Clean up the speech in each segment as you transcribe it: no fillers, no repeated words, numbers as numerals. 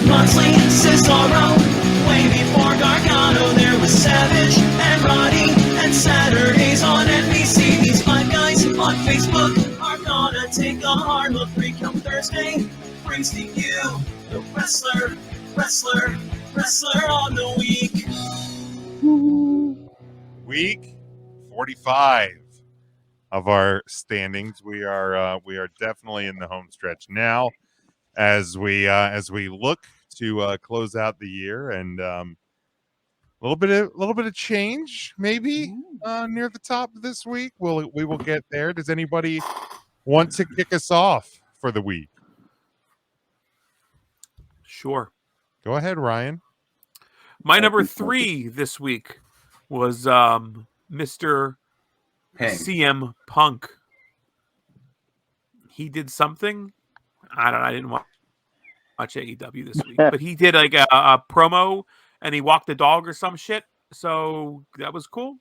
Moxley, Cesaro. Way before Gargano, there was Savage and Roddy. And Saturdays on NBC, these five guys on Facebook are gonna take a hard look. Come Thursday brings to you the wrestler on the week. Week 45 of our standings. We are definitely in the home stretch now, as we look to close out the year, and a little bit of change maybe near the top of this week. We will get there. Does anybody want to kick us off for the week? Sure. Go ahead, Ryan. My number 3 this week was Mr. CM Punk. He did something. I didn't watch AEW this week, but he did like a promo, and he walked the dog or some shit. So that was cool.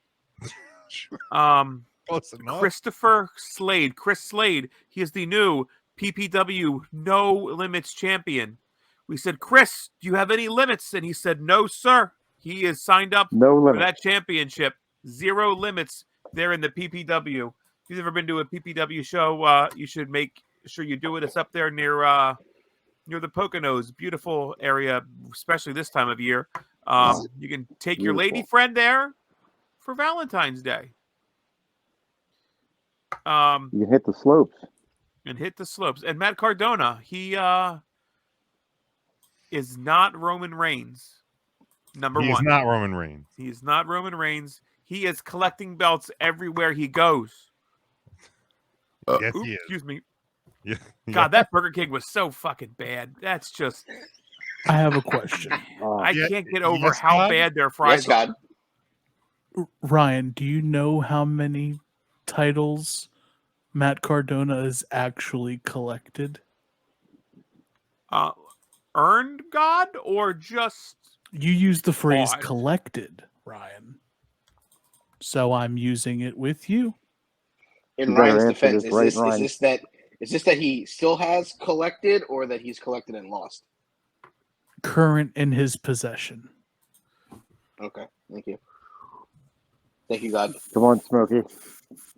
Close enough. Christopher Slade. Chris Slade. He is the new PPW No Limits champion. We said, Chris, do you have any limits? And he said, no, sir. He is signed up for that championship. 0 limits there in the PPW. If you've ever been to a PPW show, you should make sure you do it. It's up there near the Poconos. Beautiful area, especially this time of year. You can take your lady friend there for Valentine's Day. You can hit the slopes. And Matt Cardona, he is not Roman Reigns. Number 1. He is not Roman Reigns. He is not Roman Reigns. He is collecting belts everywhere he goes. Yes, he is. Excuse me. Yeah. God, that Burger King was so fucking bad. That's just... I have a question. I can't get over how bad their fries are. Ryan, do you know how many titles Matt Cardona has actually collected? Earned, God, or just... You used the phrase bought? collected, Ryan. So I'm using it with you. In Ryan's defense, is this that he still has collected, or that he's collected and lost? Current in his possession. Okay, thank you. Thank you, God. Come on, Smokey.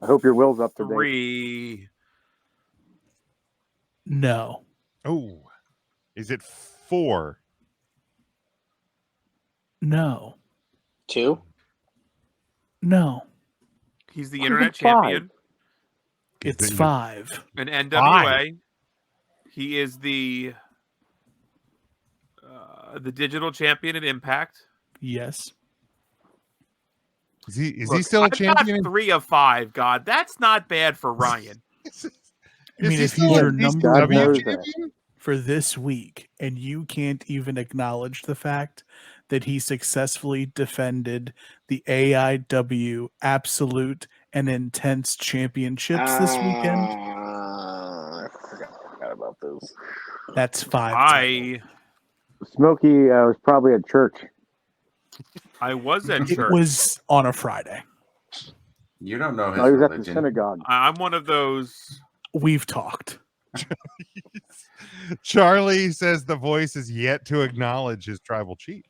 I hope your will's up to date. 3. No. Oh, is it 4? No. 2? No. He's the internet champion. It's 5. An NWA. He is the digital champion at Impact. Yes. Is he still a champion? 3 of 5, God. That's not bad for Ryan. I mean, if he's your number 1 for this week, and you can't even acknowledge the fact that he successfully defended the AIW Absolute and Intense Championships this weekend. I forgot about those. That's 5. Smokey was probably at church. I was at It church. was on a Friday. You don't know his he was religion. at the synagogue. I'm one of those. We've talked. Charlie says the voice is yet to acknowledge his tribal chief.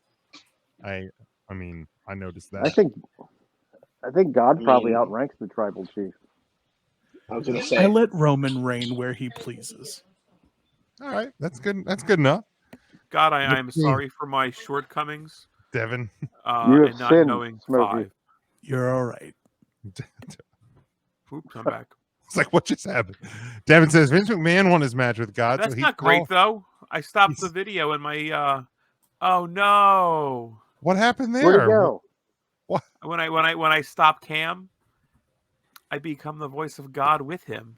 I mean, I noticed that. I think God probably outranks the tribal chief. I was going to say. I let Roman reign where he pleases. All right, that's good. That's good enough. God, I am sorry for my shortcomings. Devin, and not knowing Smokey. 5. You're all right. Oops, I'm back. It's like, what just happened? Devin says Vince McMahon won his match with God. That's so not great, though. I stopped the video and my. Oh no! What happened there? Where'd it go? What? When I stop Cam, I become the voice of God with him.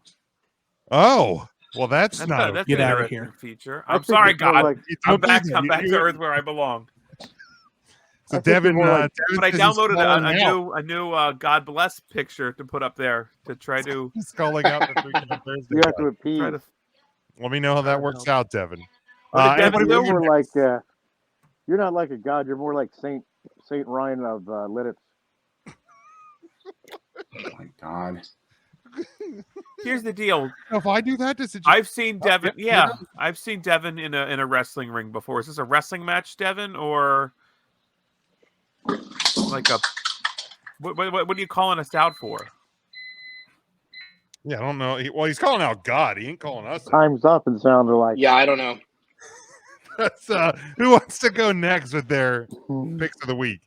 Oh, well, that's not. That's Get an out of interesting here. feature. I I'm think sorry, it's more God. like- I'm back to Earth where I belong. So I think Devin, it's more like- But I Devin says he's downloaded calling out. a new God bless picture to put up there to try to He's calling out the freaking Thursday. You have to appease. try to. Let me know how that works out, Devin. What did Devin anybody do? You're more like you're not like a god. You're more like Saint Ryan of Lidditz. Oh my God. Here's the deal. If I do that, does it? I've seen Devin. Yeah, I've seen Devin in a wrestling ring before. Is this a wrestling match, Devin, or like a what are you calling us out for? Yeah, I don't know. He's calling out God. He ain't calling us out. Time's up and sounded like. Yeah, I don't know. That's, who wants to go next with their picks of the week?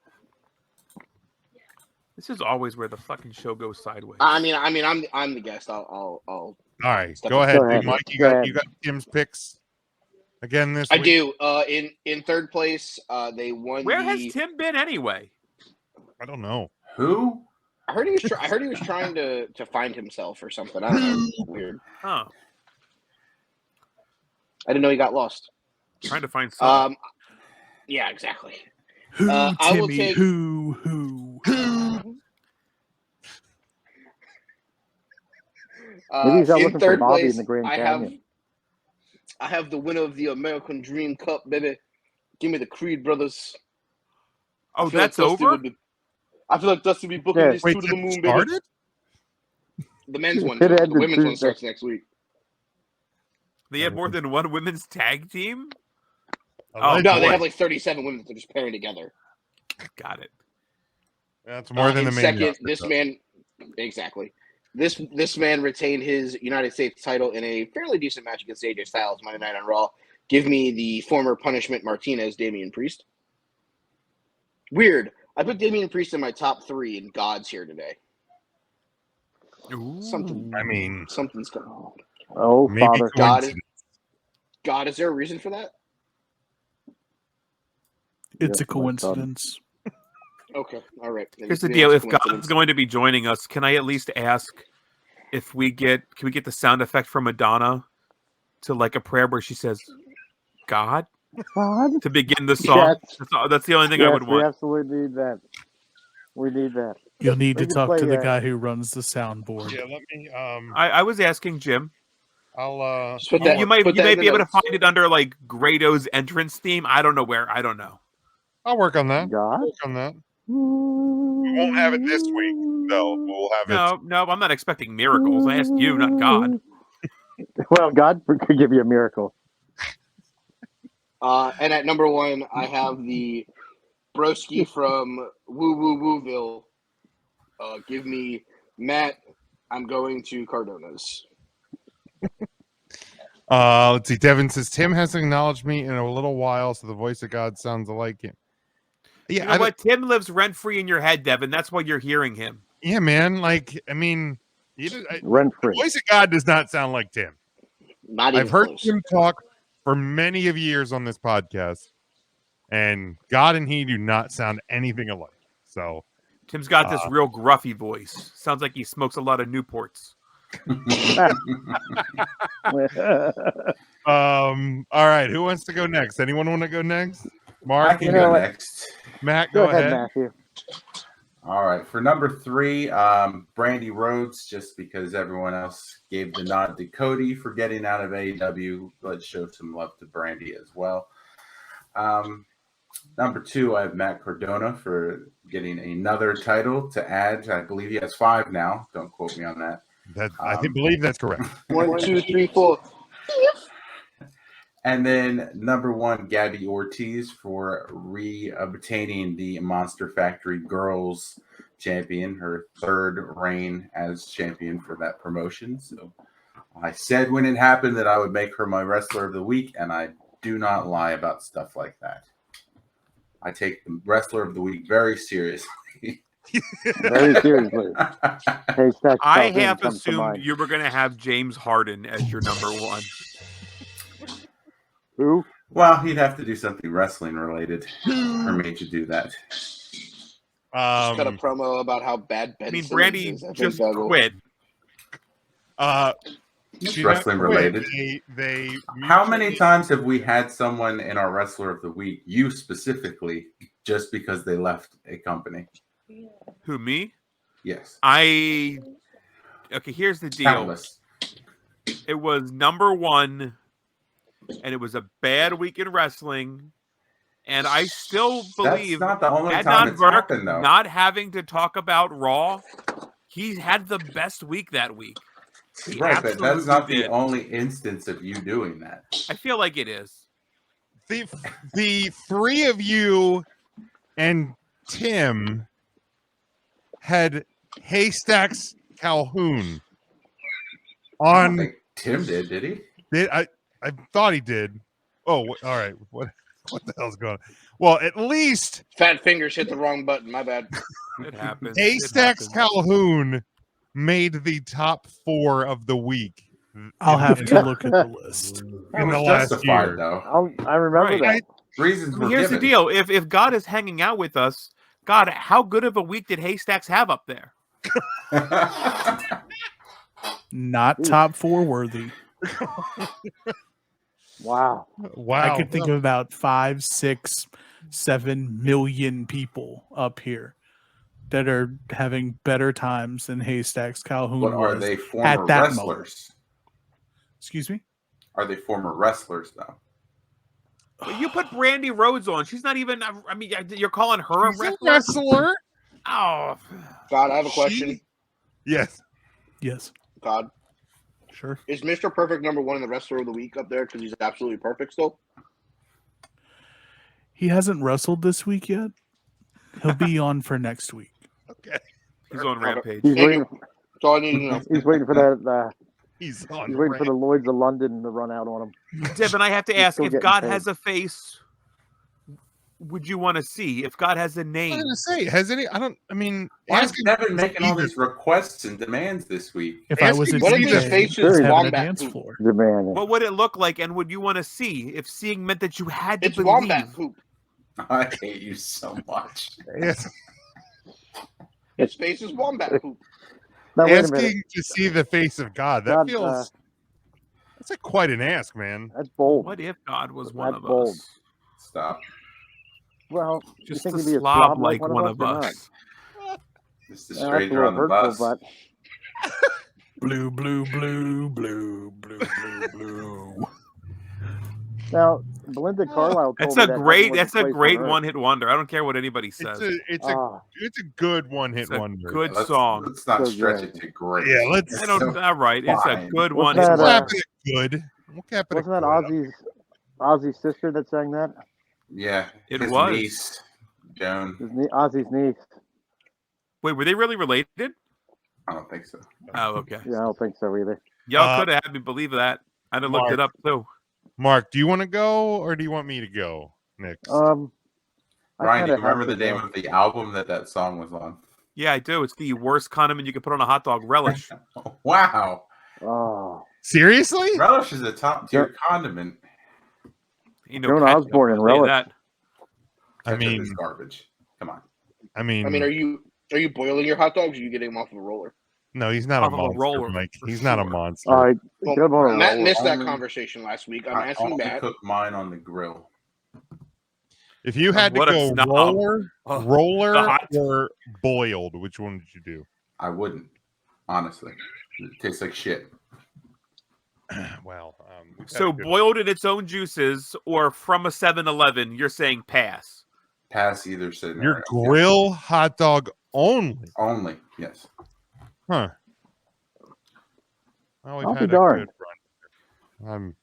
This is always where the fucking show goes sideways. I'm the guest. I'll All right, step go up. ahead, Go Big ahead. Mike. Go You got Tim's picks again this I week? do. In third place, they won. Where has Tim been anyway? I don't know. Who? I heard he was trying to find himself or something. I don't know. Weird. Huh. I didn't know he got lost. Trying to find something. Yeah, exactly. Who, I will Timmy? take- Who? Maybe he's out in looking for third Bobby place, in the Grand I Canyon. have the winner of the American Dream Cup, baby. Give me the Creed brothers. Oh, I feel that's like Dusty over? I feel like Dusty will be booking Yeah. this Wait, to the did it moon, baby. started? The men's one. It The ended women's one Tuesday. starts next week. They have more than one women's tag team? Oh, No, they boy. have like 37 women that they're just pairing together. Got it. That's more than the in main second, roster this does. man, exactly. This man retained his United States title in a fairly decent match against AJ Styles Monday Night on Raw. Give me the former Punishment Martinez, Damian Priest. Weird. I put Damian Priest in my top 3, and God's here today. Ooh. Something's going on. Oh, Maybe Father. coincidence. God, is there a reason for that? It's a Yes, my son. coincidence. Okay, all right. Then Here's the maybe deal. that's If coincidence. God's going to be joining us, can I at least ask if can we get the sound effect from Madonna to like a prayer where she says, God? God? To begin the song? Yes. That's the only thing I would We want. absolutely need that. We need that. You'll need We to can talk play to the that. guy who runs the soundboard. Yeah, let me. I was asking Jim. I'll. Just put You, that- you might put that in be the able to notes. find it under like Grado's entrance theme. I don't know where. I don't know. I'll work on that. God? Work on that. We won't have it this week, though. We'll have it. No, I'm not expecting miracles. I asked you, not God. Well, God could give you a miracle. And at number 1, I have the broski from Woo Woo Wooville. Give me Matt. I'm going to Cardona's. Let's see. Devin says Tim hasn't acknowledged me in a little while, so the voice of God sounds like him. Yeah, You know what? Tim lives rent free in your head, Devin. That's why you're hearing him. Yeah, man. Like, I mean, Rent the free. voice of God does not sound like Tim. Not even I've heard close. him talk for many of years on this podcast, and God and he do not sound anything alike. So Tim's got this real gruffy voice. Sounds like he smokes a lot of Newports. All right, who wants to go next? Anyone want to go next? Mark, I can go next. Matt, Go go ahead, ahead. Matthew. All right. For number 3, Brandy Rhodes, just because everyone else gave the nod to Cody for getting out of AEW, let's show some love to Brandy as well. Number 2, I have Matt Cardona for getting another title to add. I believe he has 5 now. Don't quote me on that. I believe that's correct. 1, 2, 3, 4. And then number 1, Gabby Ortiz for re-obtaining the Monster Factory Girls champion, her 3rd reign as champion for that promotion. So I said when it happened that I would make her my wrestler of the week, and I do not lie about stuff like that. I take the wrestler of the week very seriously. Very seriously. Haystack I Calhoun half comes to assumed mind. you were going to have James Harden as your number 1. Who? Well, he'd have to do something wrestling related for me to do that. Just cut a promo about how bad Ben I mean, Simmons Brandy is. I think just that'll- quit. She's Wrestling not quit. related. They How many times have we had someone in our wrestler of the week, you specifically, just because they left a company? Who, me? Yes. Okay, here's the deal. Countless. It was number 1, and it was a bad week in wrestling. And I still believe That's not the only time Adnan it's Burke happened, though. not having to talk about Raw, he had the best week that week. Right, but that's not the did. only instance of you doing that. I feel like it is. The three of you and Tim had Haystacks Calhoun I don't on. think Tim did he? I thought he did. Oh, all right. What the hell's going on? Well, at least Fat fingers hit the wrong button. My bad. It happens. Haystacks Calhoun made the top 4 of the week. I'll have to look at the list. In the last year. Though. I remember Right. that. Reasons were Here's the given. deal. If God is hanging out with us, God, how good of a week did Haystacks have up there? Not top 4 worthy. Wow. I could think of about 5, 6, 7 million people up here that are having better times than Haystacks Calhoun. What are was they, at former that wrestlers? moment. Excuse me? Are they former wrestlers though? But you put Brandy Rhodes on. She's not even. I mean, you're calling her She's a a wrestler. Oh, God, I have a question. Yes. God, Sure. is Mr. Perfect #1 in the wrestler of the week up there because he's absolutely perfect still? He hasn't wrestled this week yet. He'll be on for next week. Okay. he's on Rampage. He's Thank waiting. you. That's all I need to know. He's waiting for that. He's on. He's waiting for the Lloyds of London to run out on him. Deb, and I have to He's ask, still if getting God paid. has a face, would you want to see? If God has a I name, was gonna say, has any? I mean, Why is asking Devin making all these requests and demands this week? If I was a What if DJ, his face he's is having a wombat dance poop? floor. Demand. what would it look like, and would you want to see if seeing meant that you had to It's believe? wombat poop. I hate you so much. yes, His face is wombat poop. Now wait a minute. asking to see the face of God. That God, feels. That's like quite an ask, man. That's bold. What if God was one That's of bold. us? Stop. Well, Just you to think he'd be a slob slob like one us of or not? us. This is Yeah, that's a stranger little on the hurtful, bus. but Blue, blue, blue, blue, blue, blue, blue. now Belinda Carlisle told That's me a that great. heaven was That's a place great on earth. one-hit wonder. I don't care what anybody says. It's a good one-hit It's a wonder. good Let's, song. let's not So stretch good. it to great. Yeah, let's. I don't. All right, it's a Fine. good What's one. that, We'll It's cap it at good. We'll cap it. Wasn't at that good. Ozzy's sister that sang that? Yeah, It his was. niece, Joan. Ozzy's niece. Wait, were they really related? I don't think so. Oh, okay. Yeah, I don't think so either. Y'all could have had me believe that. I'd have looked it up too. Mark, do you want to go or do you want me to go next? Ryan, do kinda you remember have the to name go. of the album that song was on? Yeah, I do. It's the worst condiment you could put on a hot dog, relish. Wow. Oh, Seriously? Relish is a top tier condiment. You know, Joan ketchup, Osborne I'll and tell you Relish. that. I Ketchup mean, is garbage. Come on. I mean, are you boiling your hot dogs or are you getting them off of a roller? no, he's not Off a of a monster, roller, Mike. for He's not a sure. monster. all right. Well, Good on a Matt roller. missed that Only- conversation last week. I'm I asking only Matt. cook mine on the grill. If you had to What a go snob. roller hot. or boiled, which one would you do? I wouldn't, honestly. It tastes like shit. Well, we've had So a good- boiled in its own juices or from a 7-Eleven, you're saying pass. Pass either scenario. your grill hot dog only, Only, yes. huh? Well, we've I'll be had a darned. good run. I'm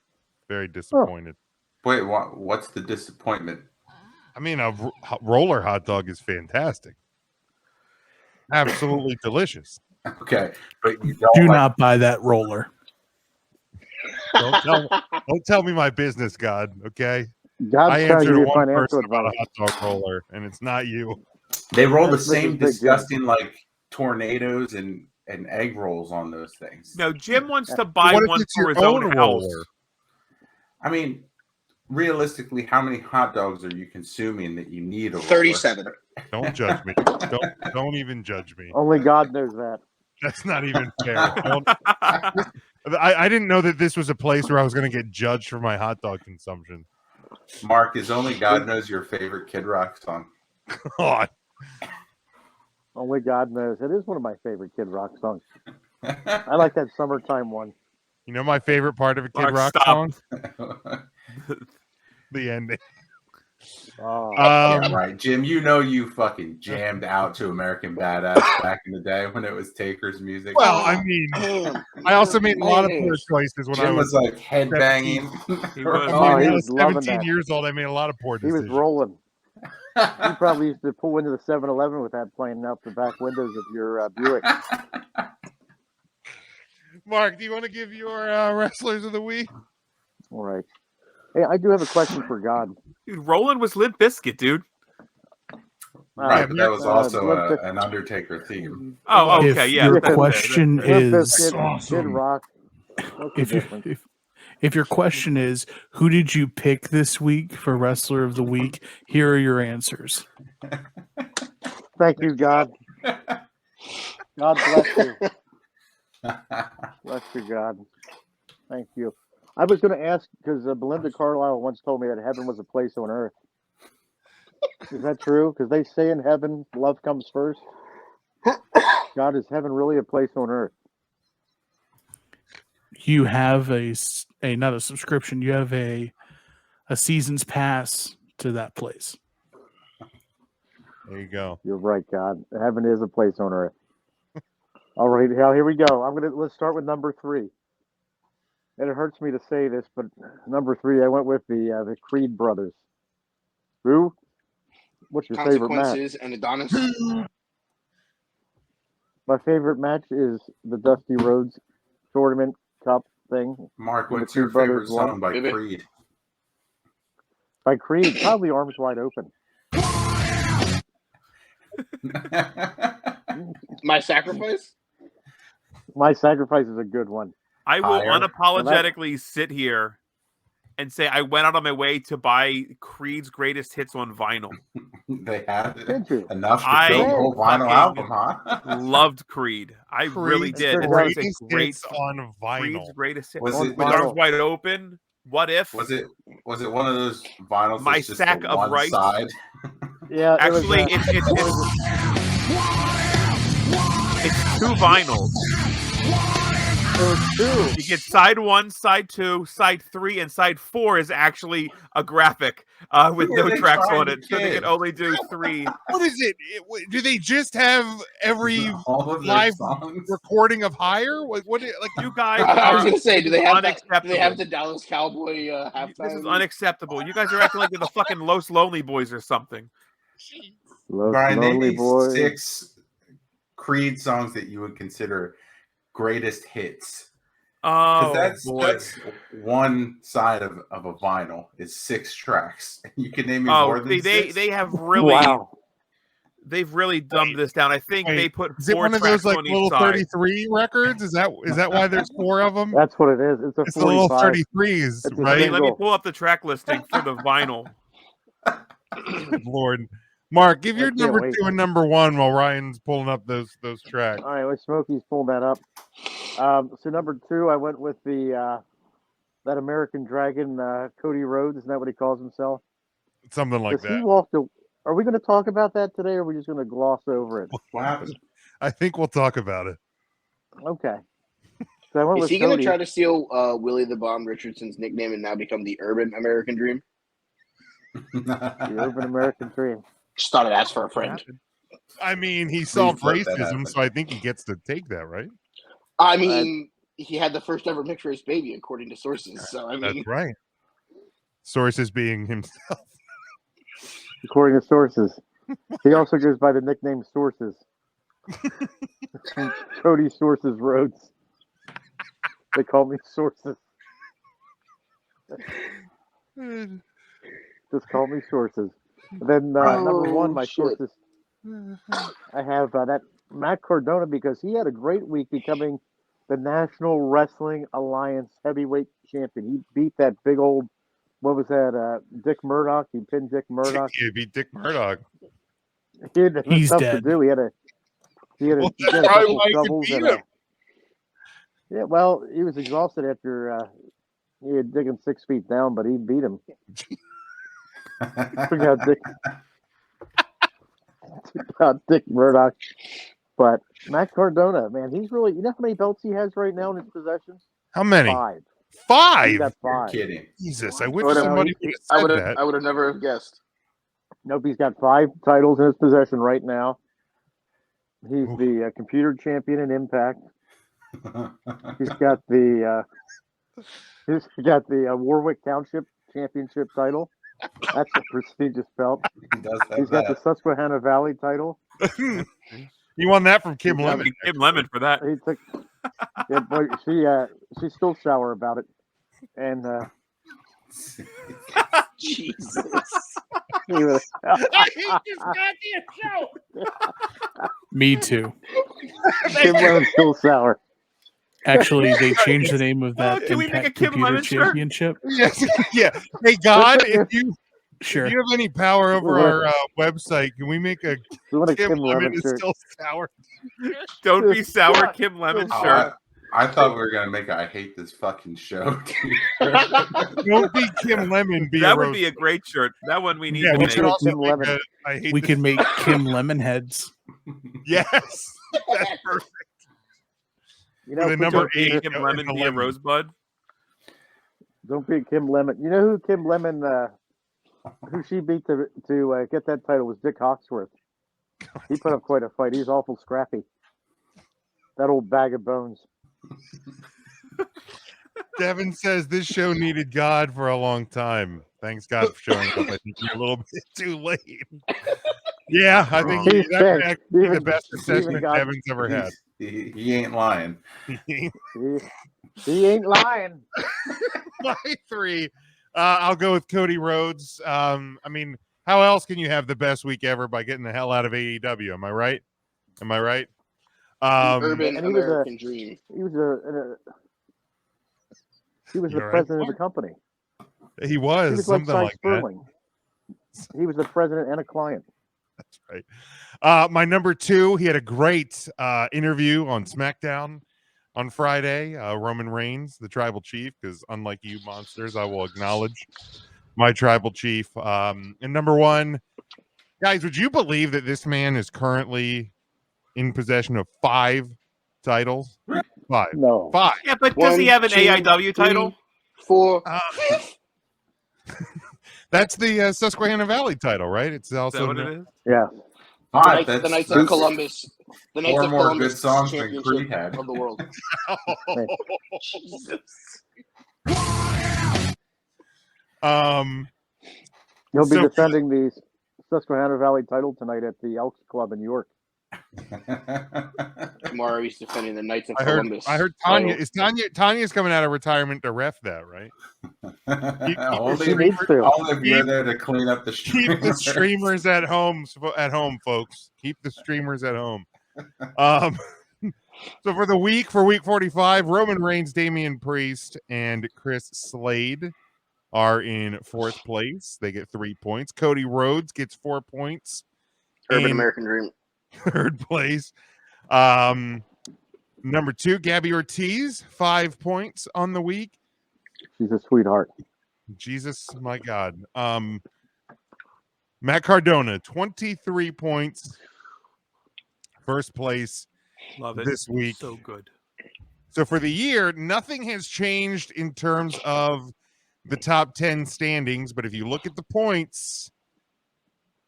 very disappointed. Wait, what's the disappointment? I mean, a roller hot dog is fantastic, absolutely delicious. Okay, but you don't Do like not buy that roller. Don't tell me my business, God. Okay, God's I trying to answered give you one financial person about a advice. hot dog roller, and it's not you. They roll the That's same Mrs. Big Jim. disgusting like tornadoes and egg rolls on those things. No, Jim wants to buy What if one it's for your his own own house. roller? I mean, realistically, how many hot dogs are you consuming that you need a roller? 37. Don't judge me. Don't even judge me. Only God knows that. That's not even fair. I didn't know that this was a place where I was going to get judged for my hot dog consumption. Mark, is only God knows your favorite Kid Rock song. God. Only God knows. It is one of my favorite Kid Rock songs. I like that summertime one. You know my favorite part of a Kid Mark, Rock stop. song? The ending. Oh, Yeah, right. Jim, you know you fucking jammed out to American Badass back in the day when it was Taker's music. Well, I mean, I also made a lot of poor choices when Jim I was like headbanging. He was. I mean, he when I was was loving 17 that. years old, I made a lot of poor He decisions. was rolling. He probably used to pull into the 7-Eleven with that playing out the back windows of your Buick. Mark, do you want to give your wrestlers of the week? All right. Hey, I do have a question for God. Dude, Roland was Limp Bizkit, dude. Right, but that was also Limp an Undertaker theme. Oh, okay, If yeah. your that's question fair. Limp is, Bizkit, Kid Rock. What's the difference? if your question is, who did you pick this week for Wrestler of the Week? Here are your answers. Thank you, God. God bless you. Bless you, God. Thank you. I was going to ask because Belinda Carlisle once told me that heaven was a place on earth. Is that true? Because they say in heaven, love comes first. God, is heaven really a place on earth? You have a not a subscription. You have a season's pass to that place. There you go. You're right, God. Heaven is a place on earth. All right, now here we go. Let's start with number 3. And it hurts me to say this, but number 3, I went with the Creed brothers. Who? What's your favorite match? Consequences and Adonis. My favorite match is the Dusty Rhodes Tournament Cup thing. Mark, when the what's your Creed brothers favorite song won. by Maybe. Creed? By Creed, probably Arms Wide Open. My Sacrifice? My Sacrifice is a good one. I will Higher. unapologetically sit here and say I went out on my way to buy Creed's greatest hits on vinyl. They had Did you? enough to I fill the whole vinyl fucking album, huh? Loved Creed. I really Creed's did. It's greatest a great hits on Creed's vinyl. greatest hit. Was On it With vinyl. Arms Wide Open. What if? Was it one of those vinyls My that's just Sack the of one Rice? side? Yeah, Actually, it was, it's 2 vinyls. it was 2. You get side 1, side 2, side 3, and side 4 is actually a graphic with Who are no they tracks trying on to it, so they kid? can only do 3. What is it? Do they just have every All of their live songs? recording of Higher? Like You guys I was are going to say, do they have unacceptable. do they have the Dallas Cowboy halftime? This is unacceptable. You guys are acting like you're the fucking Los Lonely Boys or something. Brian, name Lonely me Boy. 6 Creed songs that you would consider greatest hits. Oh, That's boy. that's one side of a vinyl is 6 tracks. You can name me Oh, more than 6. they have really Wow. they've really dumbed this down. I think they put 4 is it one of tracks those like on each little side. 33 records? Is that why there's 4 of them? That's what it is. It's a It's the little 45. 33s, It's a right? Let me single. pull up the track listing for the vinyl. Good Lord. Mark, give your I can't number wait. 2 and number 1 while Ryan's pulling up those tracks. All right, well, Smokey's pulling that up. So number 2, I went with the that American Dragon, Cody Rhodes. Isn't that what he calls himself? Something like Does he that. walk the? Are we going to talk about that today, or are we just going to gloss over it? What happened? I think we'll talk about it. Okay. So I went Is with he going to Cody. try to steal Willie the Bomb Richardson's nickname and now become the Urban American Dream? The Urban American Dream. Just thought I'd ask for a friend. I mean, he solved let that racism, happen. so I think he gets to take that, right? I mean, he had the first ever mixed race baby, according to sources. So I mean, That's right. Sources being himself. According to sources. He also goes by the nickname Sources. Cody Sources Rhodes. They call me Sources. Just call me Sources. And then number 1, my sources. I have that Matt Cardona because he had a great week becoming the National Wrestling Alliance heavyweight champion. He beat that big old, what was that, Dick Murdoch? He pinned Dick Murdoch. He beat Dick Murdoch. He had He's stuff dead. to do. He had a Well, he had that's a probably couple why he could troubles. beat And, him. yeah, well, he was exhausted after he had digging 6 feet down, but he beat him. Took out Dick Murdoch. But Matt Cardona, man, he's really, you know how many belts he has right now in his possession? How many? 5. He 5? got You're 5. kidding. Jesus, I wish Well, somebody would have said that. I would have never have guessed. Nope, he's got 5 titles in his possession right now. He's the computer champion in Impact. He's got the Warwick Township Championship title. That's a prestigious belt. He's got the Susquehanna Valley title. He won that from Kim Lemon. Kim Lemon for that. He took. Yeah, but she's still sour about it, and Jesus. I hate this goddamn show. Me too. Kim Lemon's still sour. Actually, they changed the name of that Can we make a Impact Kim Computer Lemon shirt? Championship. Yes, yeah. Hey God, if you Sure. have any power over our website, can we make a Kim Lemon is shirt. still sour? Don't be sour, Kim Lemon shirt. I thought we were gonna make I hate this fucking show. Don't be Kim Lemon. Be That a would be a great shirt. That one we need Yeah, to we make. should also Kim make Lemon. I hate We this. can make Kim Lemon heads. Yes, that's perfect. You know, The put number your- 8 Kim in Lemon the be a lemon. rosebud. Don't beat Kim Lemon. You know who Kim Lemon? Who she beat to get that title was Dick Hawksworth. He put up quite a fight. He's awful scrappy. That old bag of bones. Devin says this show needed God for a long time. Thanks God for showing up. I think you're a little bit too late. Yeah, I think He's that may checked. actually be the Even- best even assessment God- Devin's ever had. He ain't lying. He ain't lying. My 3. I'll go with Cody Rhodes. I mean, how else can you have the best week ever by getting the hell out of AEW? Am I right? Am I right? Urban and he was American dream. He was the You're right. president of the company. He was, He was like something Cy like that. Sperling. He was the president and a client. That's right. My number 2, he had a great interview on SmackDown on Friday. Roman Reigns, the tribal chief, because unlike you monsters, I will acknowledge my tribal chief. And number 1, guys, would you believe that this man is currently in possession of 5 titles? 5. No. 5. Yeah, but does he have an 2, AIW title? 3, 4. That's the Susquehanna Valley title, right? It's Is that also what it is? Yeah. The Knights of Columbus. The Knights 4 of more Columbus good songs than championship Creed had. of the world. Jesus. He'll be So- defending the Susquehanna Valley title tonight at the Elks Club in York. Tomorrow he's defending the Knights of I heard Columbus. Tanya. title. Tanya's coming out of retirement to ref that, right? Only She needs to. if you're there to clean up the Keep the streamers at home, folks. Keep the streamers at home. So for week 45, Roman Reigns, Damian Priest, and Chris Slade are in 4th place. They get 3 points. Cody Rhodes gets 4 points. Urban in American dream. 3rd place. Number 2, Gabby Ortiz, 5 points on the week. She's a sweetheart. Jesus, my God. Matt Cardona, 23 points. 1st place Love it. this week. So good. So for the year, nothing has changed in terms of the top 10 standings. But if you look at the points,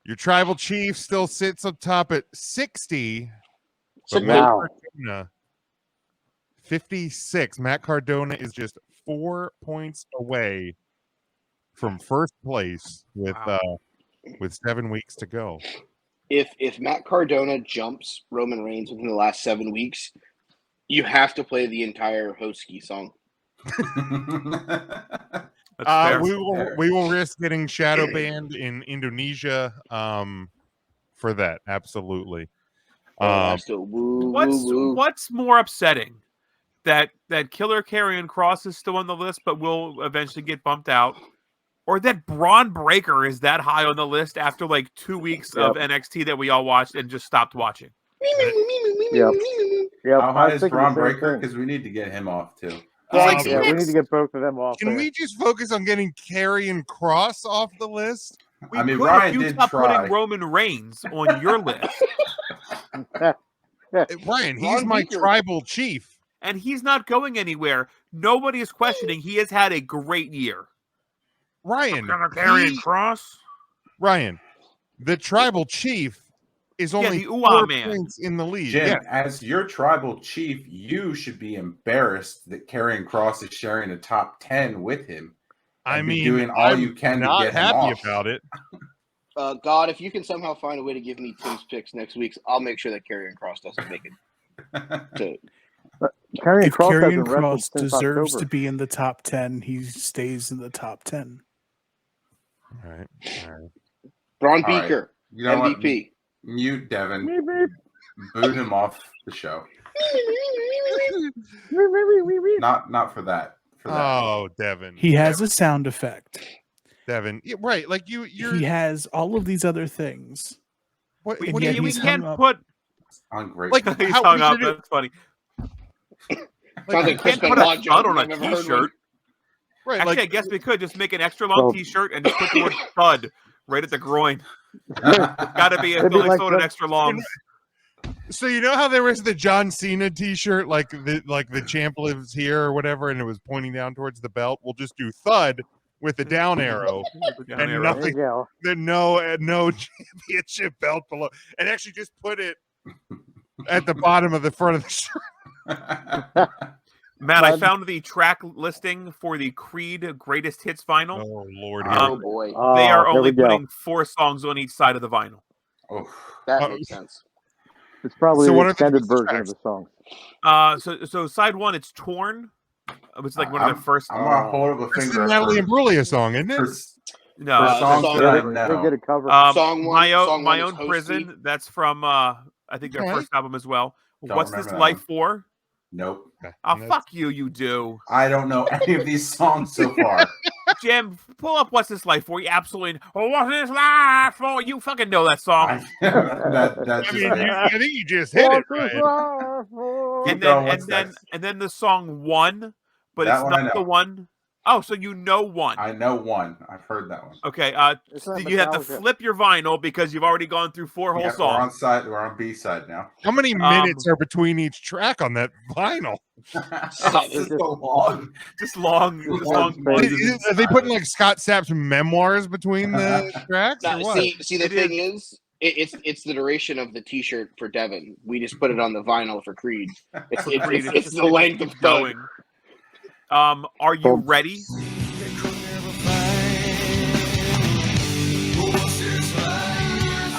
your tribal chief still sits up top at 60. But Matt Wow. Cardona, 56. Matt Cardona is just 4 points away from 1st place with 7 weeks to go. If Matt Cardona jumps Roman Reigns within the last 7 weeks, you have to play the entire Hosky song. That's fair. We will risk getting shadow banned in Indonesia for that. Absolutely. What's more upsetting? That Killer Karrion Kross is still on the list, but will eventually get bumped out, or that Braun Breaker is that high on the list after like 2 weeks of NXT that we all watched and just stopped watching. Yep. How high I is think Braun the same Breaker? thing. Because we need to get him off too. Yeah, we need to get both of them off. Can we just focus on getting Karrion Kross off the list? We I mean, could Ryan if you did stop try. putting Roman Reigns on your list, Ryan, he's Ron my Beaker. tribal chief. and he's not going anywhere. Nobody is questioning. He has had a great year. Ryan, Karrion Kross. Ryan, the tribal chief is only the Uwa 4 man. points in the lead. Jim, Yeah. as your tribal chief, you should be embarrassed that Karrion Kross is sharing a top 10 with him. I mean, doing all I'm you can to not get him happy off. about it. God, if you can somehow find a way to give me Tim's picks next week, I'll make sure that Karrion Kross doesn't make it. Karrion If Kross Karrion hasn't wrestled Kross since deserves October. to be in the top 10, he stays in the top 10. All right. Braun All right. Beaker, You know what? MVP. Mute Devin. Beep, beep. Boot him off the show. Not for that. For that. Oh, Devin. He has a sound effect. Devin. Yeah, right. Like you're He has all of these other things. what, We, what yet do you we he's mean? can't hung up. put. Ungrateful. Like He's how hung we up. should- That's funny. Sounds like You Chris can't put a Benoit thud on a I've ever heard T-shirt. one. Right, Actually, like I guess we could just make an extra long T-shirt and just put the word "thud" right at the groin. Got to be a It'd be Philly like Soda the- extra long. so you know how there was the John Cena T-shirt, like the champ lives here or whatever, and it was pointing down towards the belt. We'll just do thud with the down arrow Down and arrow. There nothing. you go. The no championship belt below, and actually just put it at the bottom of the front of the shirt. Matt, I found the track listing for the Creed Greatest Hits vinyl. Oh Lord, Oh boy, They are here only we go. putting 4 songs on each side of the vinyl. that makes sense. It's probably So the what are the extended version of tracks? the song. So side 1, it's Torn. It's like one of their first. I'm gonna hold up a That's finger the Natalie for, Imbruglia song, isn't it? for, No, for the songs song- that Yeah, I they know. get a cover. Song one- my own, song my one is own Hosty. prison. That's from I think their Okay. first album as well. Don't What's remember this that life one. for? Nope. Okay. Oh, And fuck you, you do. I don't know any of these songs so far. Jim, pull up What's This Life For. You absolutely. Oh, what's this life for? You fucking know that song. That's I just mean, right. I think you just hit it right. Keep And going, then what's next? and then the song One, but That it's one I not the know. one. Oh, so you know One. I know one. I've heard that one. Okay. It's not You have to Metallica. flip your vinyl because you've already gone through 4 whole Yeah, songs. we're on B side now. How many minutes are between each track on that vinyl? It's just so long. Just long. Are they putting like Scott Sapp's memoirs between the tracks? Or No, what? see, the thing is, it's the duration of the T-shirt for Devin. We just put it on the vinyl for Creed. It's the length of going. Are you ready?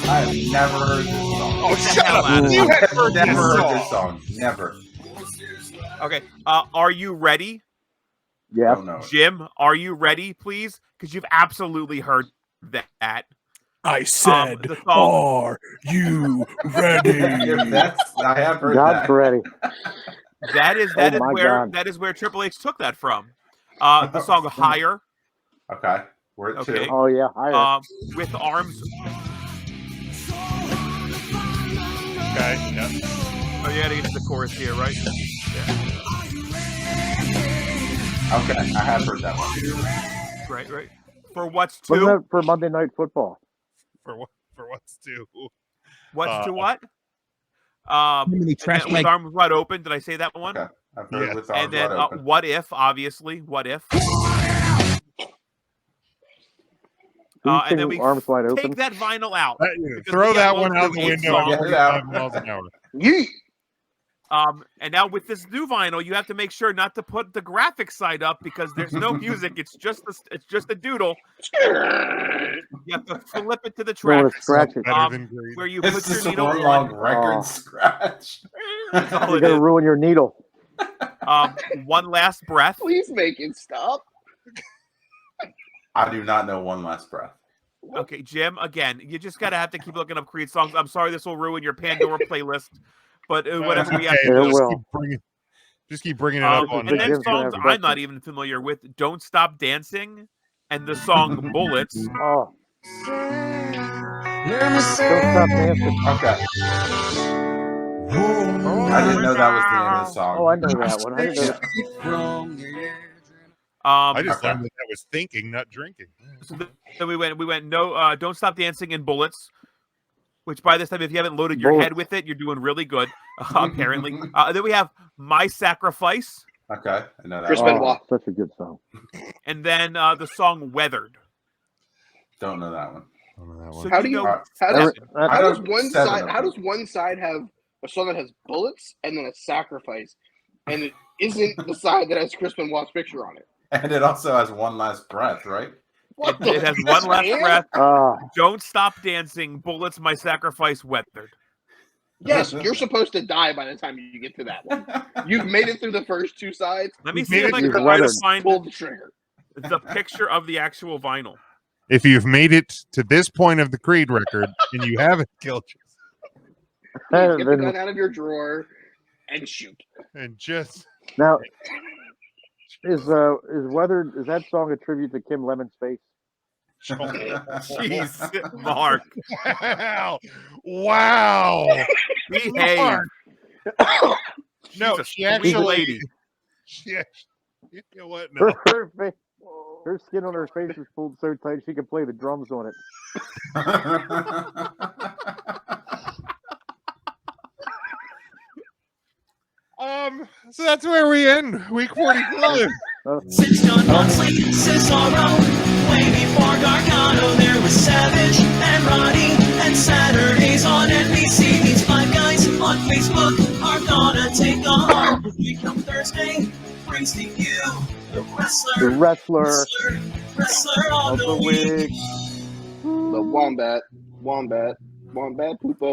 I have never heard this song. Oh, shut up! Adam. You had heard Never this heard song. this song. Never. Okay. Are you ready? Yeah. Don't know it. Jim, are you ready, please? Because you've absolutely heard that. I said, the song- are you ready? I have heard God's that. ready. That is Oh my God. that is where Triple H took that from. The song Higher. Okay. We're at Okay. two. Oh yeah. With arms. Okay. Yeah. Oh, you gotta get to the chorus here, right? Okay. I have heard that one. Right. For what's Wasn't two? that for Monday Night Football? For what's two? What's to what? Many trash With arms wide open. Did I say that one? Okay. I've heard Yeah. with And arms then wide open. what if? Obviously, what if? And then we Arms wide open. take that vinyl out. because Throw we got that one out the those window songs. at Get it out. 45 miles an hour. Yeet. And now with this new vinyl, you have to make sure not to put the graphic side up because there's no music. It's just a doodle. You have to flip it to the No, track it's scratching. Better than Creed. where you It's put your just a needle long on. record Oh. scratch. That's all You're it gonna is. ruin your needle. One last breath. Please make it stop. I do not know One Last Breath. Okay, Jim. Again, you just gotta have to keep looking up Creed songs. I'm sorry, this will ruin your Pandora playlist, but whatever we have Okay, to It do. will. Just keep bringing it up on And then Jim's gonna songs have I'm not breakfast. even familiar with: "Don't Stop Dancing" and the song "Bullets." Oh. Don't stop dancing. Okay. I didn't know that was the end of the song. Oh, I know that one. I didn't know that. I just Okay. learned that I was thinking, not drinking. So then we went no, "Don't Stop Dancing" and "Bullets," which by this time, if you haven't loaded your head with it, you're doing really good. Apparently, then we have "My Sacrifice," Okay. I know that Chris one. Benoit. Such a good song. and then the song "Weathered." Don't know that one. that So one. How do you? How does one seven side? of How them. does one side have a song that has bullets and then a sacrifice, and it isn't the side that has Chris Benoit's picture on it? And it also has One Last Breath, right? It has one last breath. Ah, Don't stop dancing. Bullets, my sacrifice, weathered. Yes, you're supposed to die by the time you get to that one. You've made it through the first two sides. Let me You've see made if it I through can the try to weathered. find Pull the trigger. the picture of the actual vinyl. If you've made it to this point of the Creed record and you haven't killed Please get the then- gun out of your drawer and shoot. and just now is Weathered, is that song a tribute to Kim Lemon's face? Jeez, Mark. wow. Behave. Mark. No, She's a she sweet actually lady. she actually, you know what? No. Her skin on her face is pulled so tight she could play the drums on it. So that's where we end week 45. Since John Moxley, Cesaro, way before Gargano, there was Savage and Roddy, and Saturdays on NBC. These five guys on Facebook are gonna take on. Come Thursday, brings to you the The wrestler wrestler on of the the week. week. The wombat, poopa.